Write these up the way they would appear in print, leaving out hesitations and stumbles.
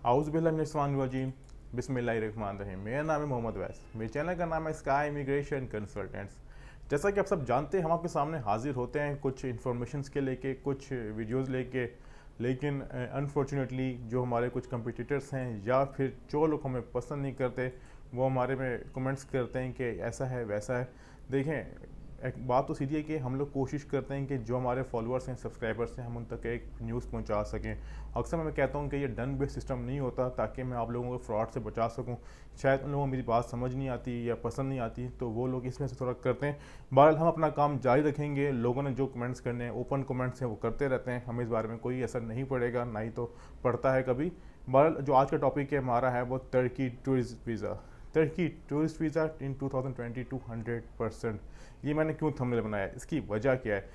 आउज़ुबिल्लाहिमिनश्शैतानिर्रजीम बिस्मिल्लाहिर्रहमानिर्रहीम। मेरा नाम है मोहम्मद वैस। मेरे चैनल का नाम है स्काई इमिग्रेशन कंसल्टेंट्स। जैसा कि आप सब जानते हैं, हम आपके सामने हाजिर होते हैं कुछ इन्फॉर्मेशंस के लेके, कुछ वीडियोस लेके, लेकिन अनफॉर्चुनेटली जो हमारे कुछ कंपिटिटर्स हैं या फिर जो लोग हमें पसंद नहीं करते, वो हमारे में कमेंट्स करते हैं कि ऐसा है वैसा है। देखें, एक बात तो सीधी है कि हम लोग कोशिश करते हैं कि जो हमारे फॉलोअर्स हैं, सब्सक्राइबर्स हैं, हम उन तक एक न्यूज़ पहुंचा सकें। अक्सर मैं कहता हूं कि ये डन बेस्ड सिस्टम नहीं होता, ताकि मैं आप लोगों को फ्रॉड से बचा सकूं। शायद उन लोगों को मेरी बात समझ नहीं आती या पसंद नहीं आती, तो वो लोग इसमें से थोड़ा करते हैं। बहरहाल हम अपना काम जारी रखेंगे। लोगों ने जो कमेंट्स करने हैं, ओपन कमेंट्स हैं, वो करते रहते हैं। हमें इस बारे में कोई असर नहीं पड़ेगा, ना ही तो पड़ता है कभी। बहरहाल जो आज का टॉपिक है हमारा है वो तुर्की टूरिस्ट वीज़ा। तुर्की टूरिस्ट वीज़ा इन 2022 100%। ये मैंने क्यों थंबनेल बनाया है, इसकी वजह क्या है,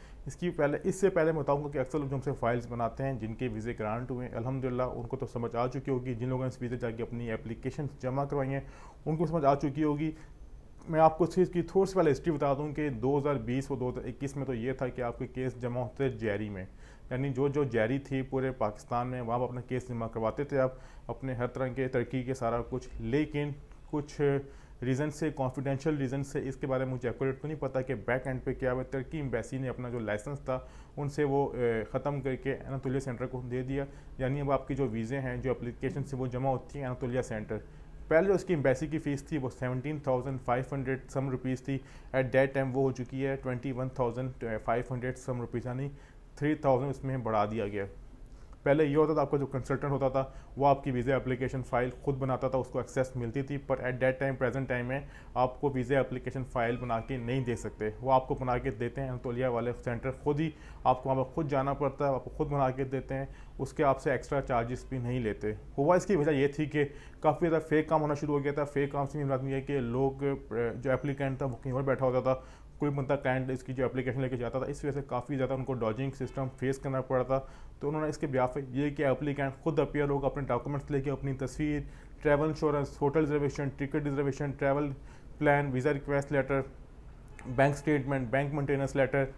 इससे पहले मैं बताऊंगा कि अक्सर लोग जो हमसे फाइल्स बनाते हैं, जिनके वीज़े ग्रांट हुए हैं, अल्हम्दुलिल्लाह उनको तो समझ आ चुकी होगी। जिन लोगों ने इस वीज़े जाके अपनी एप्लीकेशन जमा करवाई हैं, उनको समझ आ चुकी होगी। मैं आपको इसकी थोड़ी सी पहले हिस्ट्री बता दूं कि 2020 और 2021 में तो ये था कि आपके केस जमा होते थे जैरी में, यानी जो जो जैरी थी पूरे पाकिस्तान में, वहाँ पर अपना केस जमा करवाते थे आप अपने हर तरह के तरक्की के सारा कुछ। लेकिन कुछ रीज़न से, कॉन्फिडेंशियल रीज़न से, इसके बारे में मुझे एक्यूरेट तो नहीं पता कि बैक एंड पे क्या हुआ। तुर्की एम्बेसी ने अपना जो लाइसेंस था उनसे वो ख़त्म करके अनातोलिया सेंटर को दे दिया। यानी अब आपकी जो वीज़े हैं, जो एप्लीकेशन से वो जमा होती हैं अनातोलिया सेंटर। पहले जो इसकी एम्बेसी की फ़ीस थी वो 17,500 सम रुपीज़ थी। एट दैट टाइम वो हो चुकी है 21,500 सम रुपीज़, यानी 3,000 इसमें बढ़ा दिया गया। पहले ये होता था, आपका जो कंसल्टेंट होता था वो आपकी वीज़ा एप्लीकेशन फ़ाइल खुद बनाता था, उसको एक्सेस मिलती थी। पर at that time, present time में, आपको वीज़ा एप्लीकेशन फ़ाइल बना के नहीं दे सकते। वो आपको बना के देते हैं अनातोलिया वाले सेंटर खुद ही। आपको वहाँ पर खुद जाना पड़ता है, आपको खुद बना के देते हैं, उसके आपसे एक्स्ट्रा चार्जेस भी नहीं लेते। हुआ इसकी वजह ये थी कि काफ़ी ज़्यादा फेक काम होना शुरू हो गया था। फेक काम से मेरी है कि लोग, जो एप्लीकेंट था वो कहीं और बैठा होता था, कोई बंदा क्लाइंट इसकी जो एप्लीकेशन लेके जाता था, इस वजह से काफ़ी ज़्यादा उनको डॉजिंग सिस्टम फेस करना पड़ा था। तो उन्होंने इसके ब्याफ ये कि एप्लीकेंट खुद अपीयर होगा अपने डॉक्यूमेंट्स लेके, अपनी तस्वीर, travel insurance, hotel reservation, ticket reservation, travel plan, visa request letter, bank statement, bank maintenance letter,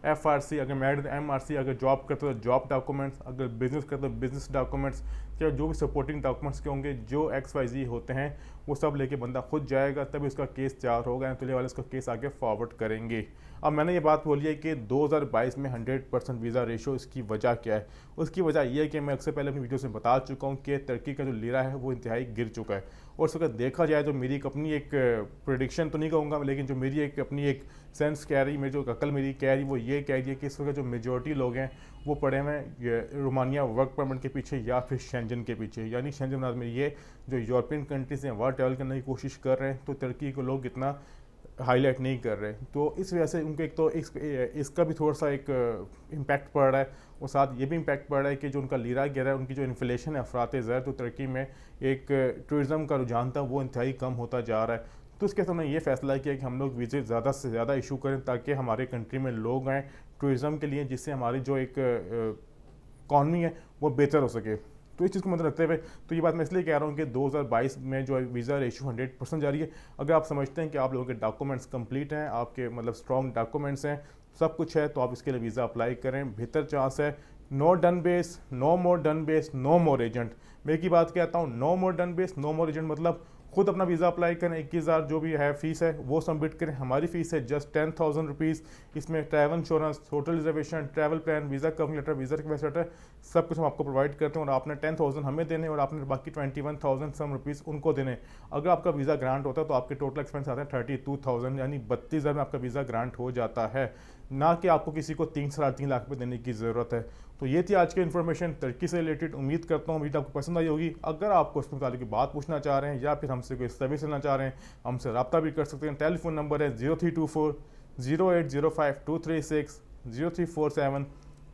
FRC अगर मैरिड, MRC अगर जॉब करते हो जॉब डॉक्यूमेंट्स, अगर बिजनेस करते हो बिजनेस डॉक्यूमेंट्स, या जो भी सपोर्टिंग डॉक्यूमेंट्स के होंगे जो XYZ होते हैं, वो सब लेके बंदा खुद जाएगा, तभी उसका केस तैयार होगा, तो वाले उसका केस आगे फॉरवर्ड करेंगे। अब मैंने ये बात बोली है कि 2022 में 100% वीज़ा रेशो, इसकी वजह क्या है? उसकी वजह यह है कि मैं अक्सर पहले अपनी वीडियो से बता चुका हूँ कि तुर्की का जो लीरा है वो इंतहाई गिर चुका है। और इस वक्त देखा जाए तो मेरी एक अपनी एक प्रेडिक्शन तो नहीं कहूँगा, लेकिन जो मेरी एक अपनी एक सेंस कह रही, मेरी जो अकल मेरी कह रही, वो ये कह रही है कि इस वक्त जो मेजोरिटी लोग हैं वो पड़े हुए हैं रोमानिया वर्क परमिट के पीछे या फिर शेंजन के पीछे। यानी शेंजन में ये जो यूरोपियन कंट्रीज़ हैं वहाँ ट्रैवल करने की कोशिश कर रहे हैं, तो तुर्की को लोग इतना हाईलाइट नहीं कर रहे। तो इस वजह से उनको एक तो इसका भी थोड़ा सा एक इम्पैक्ट पड़ रहा है, और साथ ये भी इम्पैक्ट पड़ रहा है कि जो उनका लीरा गिरा है, उनकी जो इन्फ्लेशन है अफरात ज़र, तो तुर्की में एक टूरिज़्म का रुझान था वो इंतहाई कम होता जा रहा है। तो इसके सामने ये फैसला किया कि हम लोग वीज़े ज़्यादा से ज़्यादा इशू करें, ताकि हमारे कंट्री में लोग आएँ टूरिज़्म के लिए, जिससे हमारी जो एक इकॉनमी है वो बेहतर हो सके। तो इस चीज़ को मतलब रखते हुए, तो ये बात मैं इसलिए कह रहा हूँ कि 2022 में जो वीज़ा रेशो 100% जारी है। अगर आप समझते हैं कि आप लोगों के डॉक्यूमेंट्स कंप्लीट हैं, आपके मतलब स्ट्रॉन्ग डॉक्यूमेंट्स हैं, सब कुछ है, तो आप इसके लिए वीज़ा अप्लाई करें, बेहतर चांस है। नो डन बेस, नो मोर डन बेस, नो मोर एजेंट। मैं एक ही बात कहता हूँ, नो मोर डन बेस, नो मोर एजेंट, मतलब खुद अपना वीज़ा अप्लाई करें, 21,000 जो भी है फीस है वो सबमिट करें। हमारी फ़ीस है जस्ट 10,000 रुपीज़। इसमें travel insurance, hotel reservation, travel plan, visa cover letter, visa request letter, सब कुछ हम आपको प्रोवाइड करते हैं। और आपने 10,000 हमें देने, और आपने बाकी 21,000 सम रुपीज़ उनको देने। अगर आपका वीज़ा ग्रांट होता है तो आपके टोटल एक्सपेंस आते हैं 32,000, यानी 32,000 में आपका वीज़ा ग्रांट हो जाता है, ना कि आपको किसी को 3 लाख रुपये देने की ज़रूरत है। तो ये थी आज की इन्फॉर्मेशन तुर्की से रिलेटेड। उम्मीद करता हूँ वीडियो आपको पसंद आई होगी। अगर आपको इसके मुताबिक की बात पूछना चाह रहे हैं या फिर हमसे कोई सर्विस लेना चाह रहे हैं, हमसे रब्ता भी कर सकते हैं। टेलीफोन नंबर है 0324 0805 236, 0347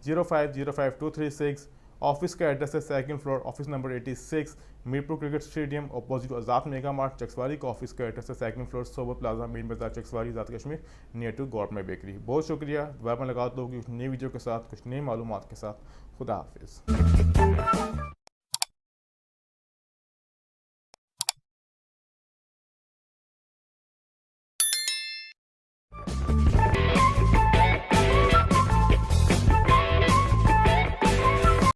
0505 236। ऑफिस का एड्रेस है second floor, office number 86, Mirpur cricket stadium opposite Azad mega mart Chakswari का ऑफिस का एड्रेस है second floor, sober plaza, main बाजार Chakswari, Azad Kashmir, near to government bakery. बहुत शुक्रिया। दोबारा मुलाकात होगी नई वीडियो के साथ, कुछ नई मालूमात के साथ। खुदा हाफिज़।